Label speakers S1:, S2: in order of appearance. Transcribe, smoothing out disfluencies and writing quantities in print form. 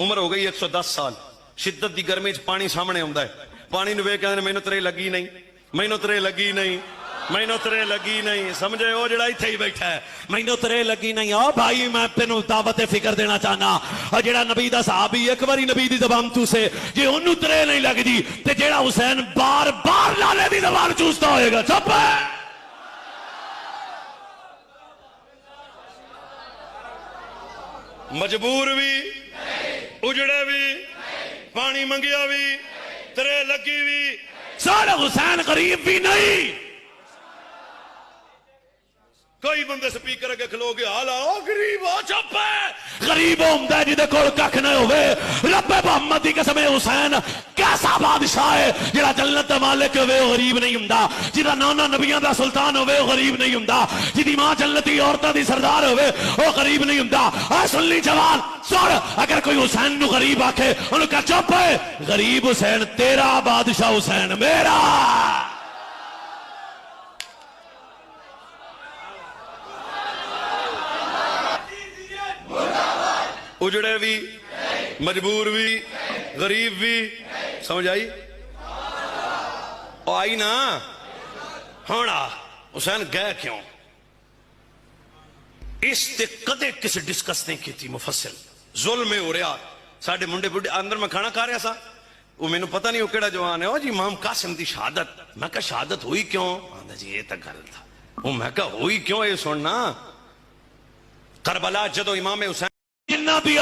S1: ਉਮਰ ਹੋ ਗਈ 110 ਸਾਲ, ਸ਼ਿੱਦਤ ਦੀ ਗਰਮੀ 'ਚ ਪਾਣੀ ਸਾਹਮਣੇ ਆਉਂਦਾ ਹੈ, ਪਾਣੀ ਨੂੰ ਵੇਖ ਕੇ ਕਹਿੰਦੇ ਮੈਨੂੰ ਤਰੇ ਲੱਗੀ ਨਹੀਂ, ਮੈਨੂੰ ਤਰੇ ਲੱਗੀ ਨਹੀਂ, ਮੈਨੂੰ ਤਰੇ ਲੱਗੀ ਨਹੀਂ। ਸਮਝੇ ਉਹ ਜਿਹੜਾ ਇੱਥੇ ਹੀ ਬੈਠਾ ਹੈ,
S2: ਮੈਨੂੰ ਤੇਰੇ ਲੱਗੀ ਨਹੀਂ। ਆ ਭਾਈ ਮੈਂ ਤੈਨੂੰ ਦਾਵਤ ਫਿਕਰ ਦੇਣਾ ਚਾਹਨਾ, ਆ ਜਿਹੜਾ ਨਬੀ ਦਾ ਸਾਹਬੀ ਇੱਕ ਵਾਰੀ ਨਬੀ ਦੀ ਜ਼ਬਾਨ ਚੂਸੇ, ਜੇ ਉਹਨੂੰ ਤਰੇ ਨਹੀਂ ਲੱਗਦੀ ਤੇ ਜਿਹੜਾ ਹੁਸੈਨ ਬਾਰ ਬਾਰ ਲਾਲੇ ਦੀ ਜ਼ਬਾਨ ਚੂਸਦਾ ਹੋਏਗਾ, ਚੁੱਪ ਹੈ।
S1: ਮਜਬੂਰ ਵੀ, ਉਜੜੇ ਵੀ, ਪਾਣੀ ਮੰਗਿਆ ਵੀ, ਤਰੇ ਲੱਗੀ ਵੀ,
S2: ਸਾਡਾ ਹੁਸੈਨ ਗਰੀਬ ਵੀ ਨਹੀਂ।
S1: ਕਈ ਬੰਦੇ ਸਪੀਕਰ ਅੱਗੇ ਖਲੋ ਕੇ ਹਾਲ ਆਓ ਗਰੀਬ ਆ, ਚੁੱਪ ਹੈ।
S2: गरीब होंदा है जिदे कोल कख न होवे। रब्बे मुहम्मद दी कसम हुसैन कैसा बादशाह है जिहड़ा जन्नत दा मालिक होवे वो गरीब नहीं हुंदा, जिहड़ा नाना नबियां दा सुल्तान होवे वो गरीब नहीं हुंदा, जिहदी मां जन्नती औरतां दी सरदार होवे वो गरीब नहीं हुंदा। आ सुन ली जवान सुन, अगर कोई हुसैन नु गरीब आखे उन्हें कह चुप है, गरीब हुसैन तेरा, बादशाह हुसैन मेरा।
S1: उजड़े भी, मजबूर भी, गरीब भी, समझ आई? ओ आई ना हुण आ हुसैन गए क्यों? इस ते कदे किसी डिस्कस नहीं की मुफस्सिल। जुल्म हो रहा साडे मुंडे बुढ़े अंदर, मैं खाना खा रहा सा, वो मैनू पता नहीं वो केड़ा जवान है, ओ जी इमाम कासिम दी शहादत। मैं कहा शहादत हुई क्यों? आंदा जी ये तो गल था। वो मैं कहा हुई क्यों, ये सुनना। करबला जदों इमाम हुसैन
S2: जिन्ना भी